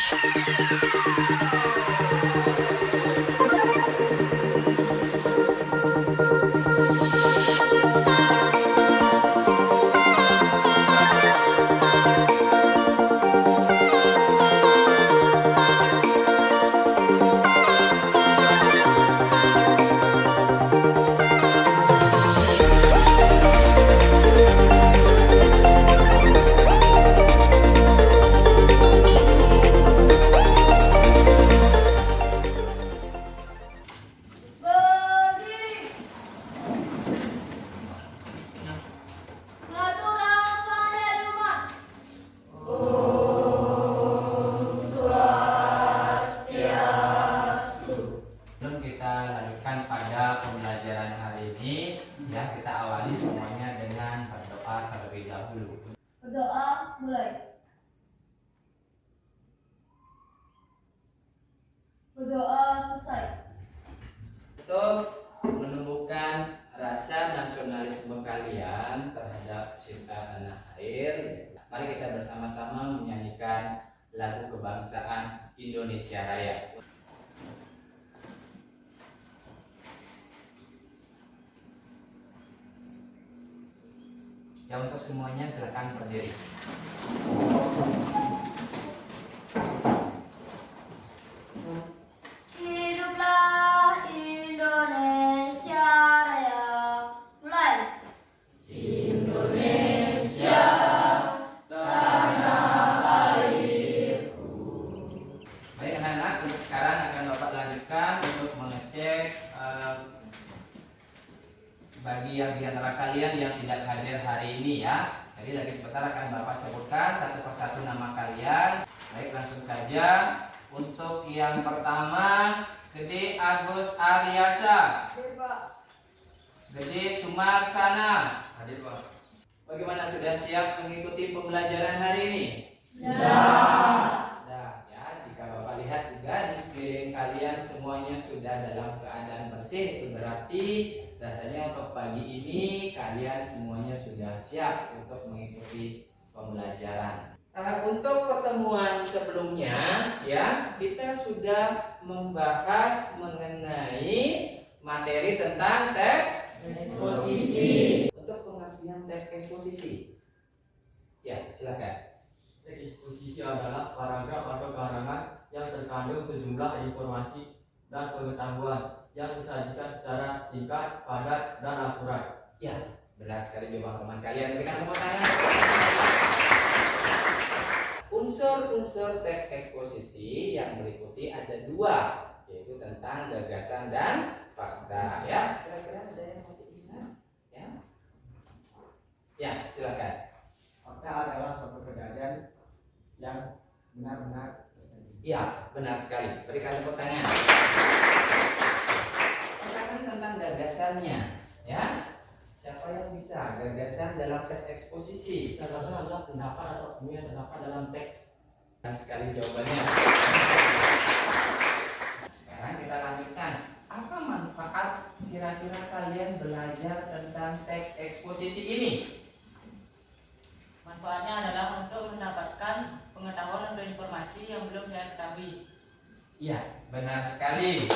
Sebelum kita lanjutkan pada pembelajaran hari ini, ya kita awali semuanya dengan berdoa terlebih dahulu. Berdoa mulai. Berdoa selesai. Untuk menumbuhkan rasa nasionalisme kalian terhadap cinta tanah air, mari kita bersama-sama menyanyikan lagu kebangsaan Indonesia Raya. Ya, untuk semuanya silakan berdiri. Hiduplah Indonesia Raya. Mulai. Indonesia, tanah airku. Baik anak-anak, untuk sekarang akan Bapak lanjutkan untuk mengecek bagi yang di antara kalian yang tidak hadir hari ini ya. Jadi lagi sebentar akan Bapak sebutkan satu persatu nama kalian. Baik, langsung saja. Untuk yang pertama, Gede Agus Aryasa. Hadir, Pak. Gede Sumarsana. Hadir, Pak. Bagaimana, sudah siap mengikuti pembelajaran hari ini? Siap. Nah, ya, jika Bapak lihat juga di sekeliling kalian semuanya sudah dalam keadaan bersih, itu berarti rasanya untuk pagi ini kalian semuanya sudah siap untuk mengikuti pembelajaran. Untuk pertemuan sebelumnya ya, kita sudah membahas mengenai materi tentang teks eksposisi. Untuk pengertian teks eksposisi, ya silakan. Teks eksposisi adalah paragraf atau karangan yang terkandung sejumlah informasi dan pengetahuan yang disajikan secara singkat, padat, dan akurat. Ya, benar sekali jawaban teman kalian. Berikan tepuk tangan. Unsur-unsur teks eksposisi yang meliputi ada dua, yaitu tentang gagasan dan fakta. Ya, kira-kira ada yang masih ingat? Ya, ya silakan. Fakta adalah suatu kejadian yang benar-benar terjadi. Ya, benar sekali. Berikan tepuk tangan. Sekarang tentang gagasannya, ya. Siapa yang bisa gagasan dalam teks eksposisi? Gagasan adalah pendapat atau opini yang terdapat dalam teks. Benar sekali jawabannya. Sekarang kita lanjutkan. Apa manfaat kira-kira kalian belajar tentang teks eksposisi ini? Manfaatnya adalah untuk mendapatkan pengetahuan atau informasi yang belum saya ketahui. Ya, benar sekali.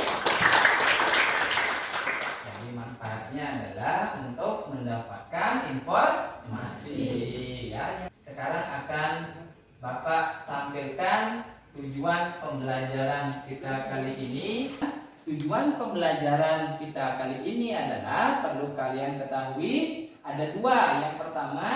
Jadi manfaatnya adalah untuk mendapatkan informasi ya. Sekarang akan Bapak tampilkan tujuan pembelajaran kita kali ini. Tujuan pembelajaran kita kali ini adalah perlu kalian ketahui ada dua. Yang pertama,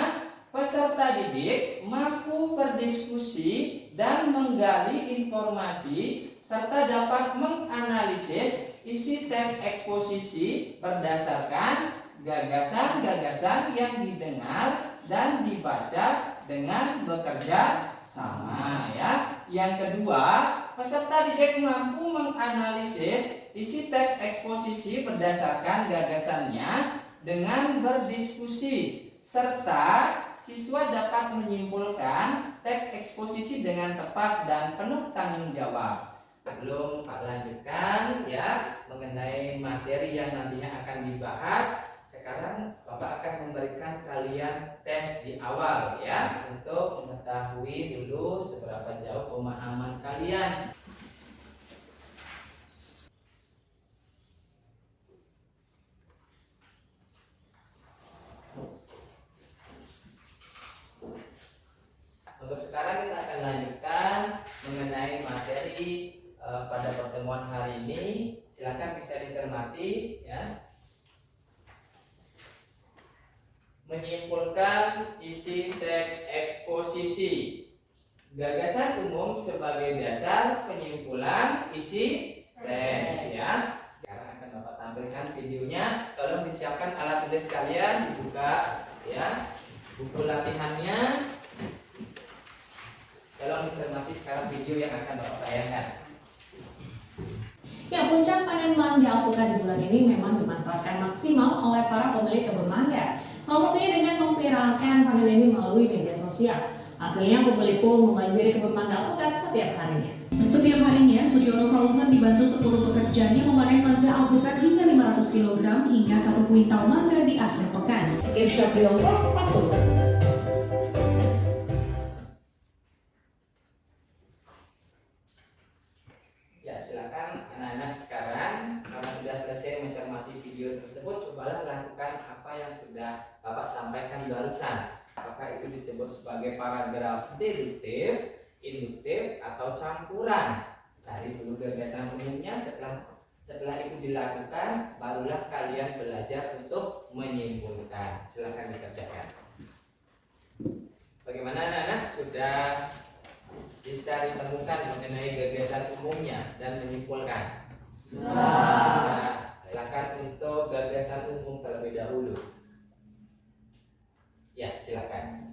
peserta didik mampu berdiskusi dan menggali informasi serta dapat menganalisis isi teks eksposisi berdasarkan gagasan-gagasan yang didengar dan dibaca dengan bekerja sama ya. Yang kedua, peserta didik mampu menganalisis isi teks eksposisi berdasarkan gagasannya dengan berdiskusi serta siswa dapat menyimpulkan teks eksposisi dengan tepat dan penuh tanggung jawab. Sebelum Pak lanjutkan ya mengenai materi yang nantinya akan dibahas, sekarang Bapak akan memberikan kalian tes di awal ya, untuk mengetahui dulu seberapa jauh pemahaman kalian. Untuk sekarang kita akan lanjutkan mengenai materi pada pertemuan hari ini. Silakan bisa dicermati ya. Menyimpulkan isi teks eksposisi. Gagasan umum sebagai dasar penyimpulan isi teks ya. Sekarang akan Bapak tampilkan videonya. Tolong disiapkan alat tulis kalian, dibuka ya. Buku latihannya. Tolong dicermati sekarang video yang akan Bapak tayangkan. Ya, puncak panen mangga alpukat di bulan ini memang dimanfaatkan maksimal oleh para pemilik kebun mangga. Salah satunya dengan memviralkan panen ini melalui media sosial. Hasilnya pembeli pun membanjiri kebun mangga alpukat setiap harinya. Setiap harinya, Sudiono Fauzan dibantu 10 pekerjanya memanen mangga alpukat hingga 500 kg hingga 1 kuintal mangga di akhir pekan. Irsya Priyoto, Pasuruan. Ya, silakan anak-anak sekarang karena sudah selesai mencermati video tersebut, cobalah lakukan apa yang sudah Bapak sampaikan barusan. Apakah itu disebut sebagai paragraf deduktif, induktif, atau campuran? Cari dulu gagasan umumnya. Setelah itu dilakukan, barulah kalian belajar untuk menyimpulkan. Silakan dikerjakan. Bagaimana anak-anak, sudah bisa ditemukan mengenai gagasan umumnya dan menyimpulkan? Nah, silakan untuk gagasan umum terlebih dahulu. Ya, silakan.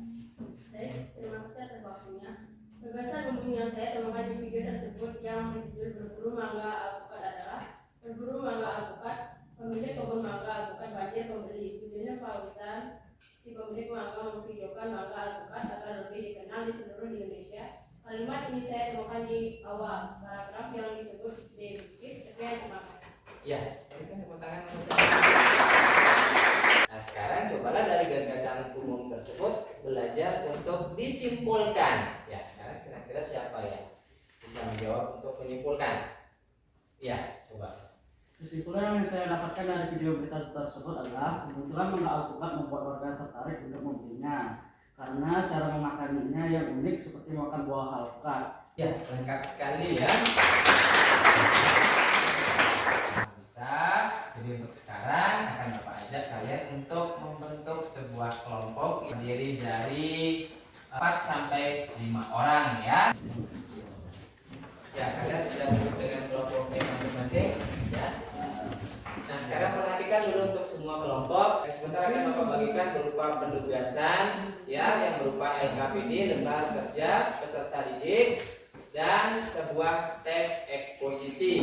Baik, terima kasih atas waktunya. Gagasan umum yang saya temukan di video tersebut yang berjudul Berburu Mangga Alpukat adalah: berburu mangga alpukat, pemilik kebun mangga alpukat banjir pembeli. Sudiono Fauzan, si pemilik mangga, memvideokan mangga alpukat agar lebih dikenal di seluruh Indonesia. Kalimat ini saya temukan di awal paragraf yang disebut deduktif. Sekian, terima kasih. Ya, berikan tepuk tangan. Nah, sekarang cobalah dari gagasan umum tersebut belajar untuk disimpulkan. Ya, sekarang kira-kira siapa ya bisa menjawab untuk menyimpulkan? Ya, coba. Kesimpulan yang saya dapatkan dari video berita tersebut adalah kebetulan mangga alpukat membuat warga tertarik untuk membelinya karena cara memakannya yang unik seperti makan buah alpukat. Ya, lengkap sekali ya. Bisa. Jadi untuk sekarang akan Bapak ajak kalian untuk membentuk sebuah kelompok yang terdiri dari 4 sampai 5 orang ya. Ya, kalian sudah duduk dengan kelompoknya masing-masing ya. Nah, sekarang perhatikan dulu untuk semua kelompok. Sebentar akan Bapak bagikan berupa penugasan ya, yang berupa LKPD, lembar kerja peserta didik, dan sebuah teks eksposisi.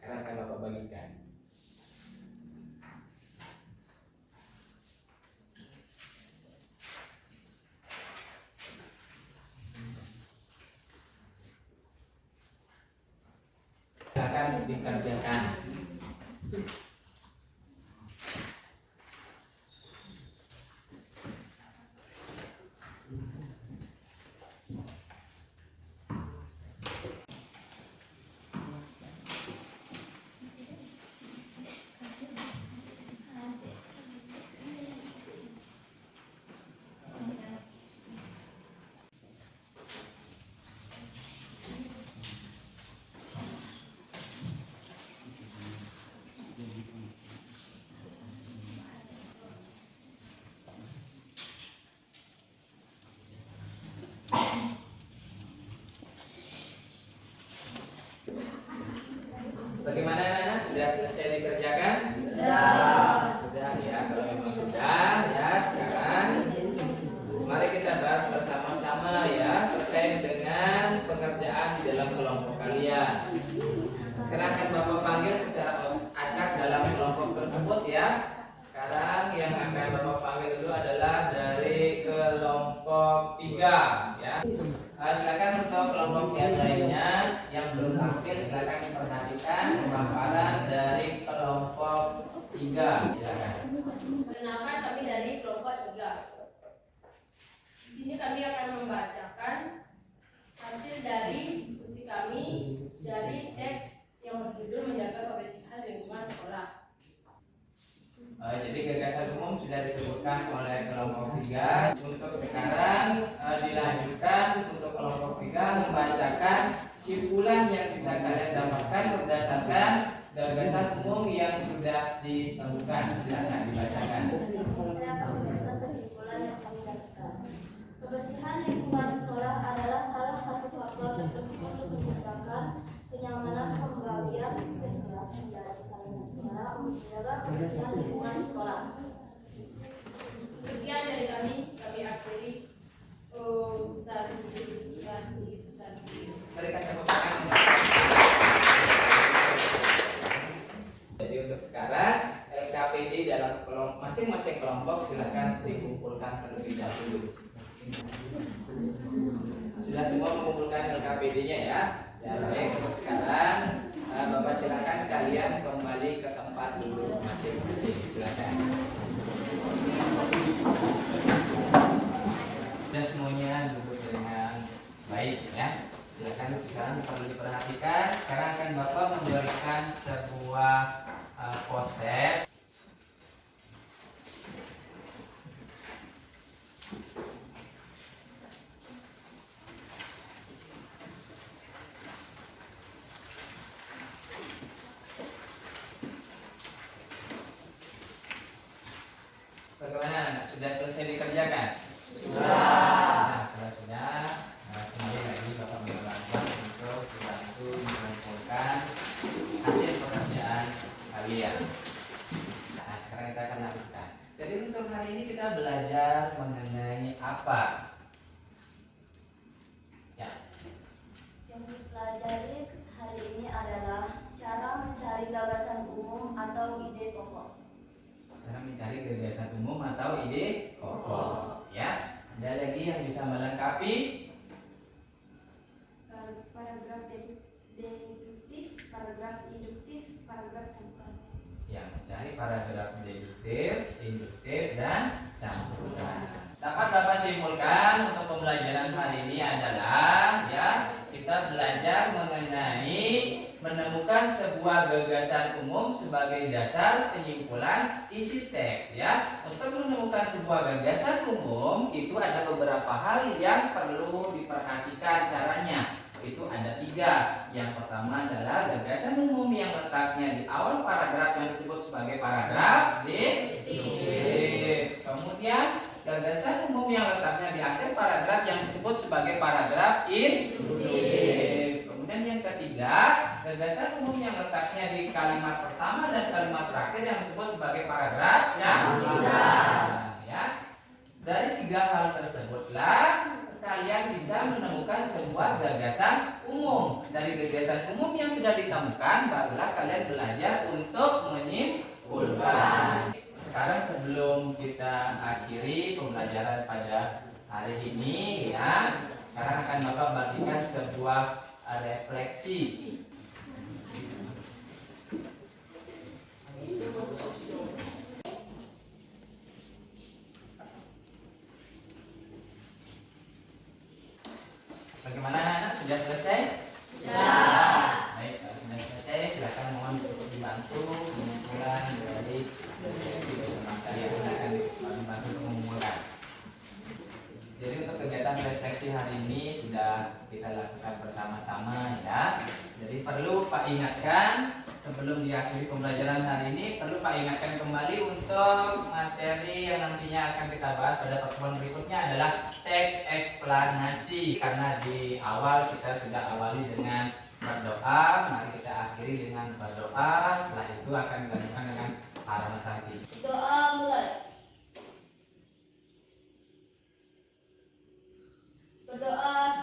Sekarang akan Bapak bagikan. Silakan dikerjakan. Bagaimana anak-anak, sudah selesai dikerjakan? Sudah ya, kalau memang sudah ya, sekarang mari kita bahas bersama-sama ya terkait dengan pekerjaan di dalam kelompok kalian. Sekarang akan Bapak panggil secara acak dalam kelompok tersebut ya. Sekarang yang akan Bapak panggil dulu adalah dari kelompok 3 ya. Silakan untuk kelompok yang lainnya yang belum tampil, silakan diperhatikan pemaparan dari kelompok 3. Silakan. sini kami akan membacakan hasil dari diskusi kami dari teks yang berjudul Menjaga Kebersihan Lingkungan Sekolah. Jadi gagasan umum sudah disebutkan oleh kelompok 3. Untuk sekarang dilanjutkan untuk kelompok 3 membacakan simpulan yang bisa kalian dapatkan berdasarkan gagasan umum yang sudah ditemukan. Silakan dibacakan. Saya akan memberikan kesimpulan yang kami dapatkan. Kebersihan lingkungan sekolah adalah salah satu faktor terpenting untuk menciptakan kenyamanan, kebahagiaan, dan kelas menjadi salah satu cara untuk menjaga kebersihan lingkungan sekolah. Sekian dari kami akhiri. Berikan tepuk tangan. Jadi untuk sekarang LKPD dalam masing-masing kelompok silakan dikumpulkan terlebih dahulu. Sudah semua mengumpulkan LKPD-nya ya? Ya baik, untuk sekarang Bapak silakan kalian kembali ke tempat duduk masing-masing. Silakan. Sudah semuanya duduk dengan baik ya. Silakan sekarang perlu diperhatikan. Sekarang akan Bapak memberikan sebuah post test. Bagaimana? Sudah selesai dikerjakan? Sudah. Nah, kalau sudah, kembali lagi Bapak mengulangi untuk dibantu mengumpulkan hasil pekerjaan kalian. Nah, sekarang kita akan lanjutkan. Jadi untuk hari ini kita belajar mengenai apa? Ya. Yang dipelajari hari ini adalah cara mencari gagasan umum atau ide pokok. Cara mencari gagasan umum atau ide pokok. Ya. Ada lagi yang bisa melengkapi? Paragraf deduktif, paragraf induktif, paragraf campuran. Ya, mencari paragraf deduktif, induktif, dan campuran. Dapat Bapak simpulkan untuk pembelajaran hari ini adalah ya kita belajar mengenai menemukan sebuah gagasan umum sebagai dasar penyimpulan isi teks ya. Untuk menemukan sebuah gagasan umum itu ada beberapa hal yang perlu diperhatikan caranya. Itu ada 3. Yang pertama adalah gagasan umum yang letaknya di awal paragraf yang disebut sebagai paragraf deduktif. Kemudian gagasan umum yang letaknya di akhir paragraf yang disebut sebagai paragraf induktif. Kemudian yang ketiga, gagasan umum yang letaknya di kalimat pertama dan kalimat terakhir yang disebut sebagai paragraf campuran. Ya. Dari 3 hal tersebutlah kalian bisa menemukan sebuah gagasan umum. Dari gagasan umum yang sudah ditemukan, barulah kalian belajar untuk menyimpulkan. Sekarang sebelum kita akhiri pembelajaran pada hari ini ya, sekarang akan Bapak bagikan sebuah refleksi. Bagaimana anak-anak? Sudah selesai? Sudah. Baik, kalau sudah selesai silakan mohon untuk dibantu pengumpulan dari teman kalian akan dibantu pengumpulan. Jadi untuk kegiatan refleksi hari ini sudah kita lakukan bersama-sama ya. Jadi perlu Pak ingatkan sebelum diakhiri pembelajaran hari ini, perlu Pak ingatkan kembali untuk materi yang nantinya akan kita bahas pada pertemuan berikutnya adalah teks eksplanasi. Karena di awal kita sudah awali dengan berdoa, mari kita akhiri dengan berdoa. Setelah itu akan dilanjutkan dengan parasati. Doa mulai. Berdoa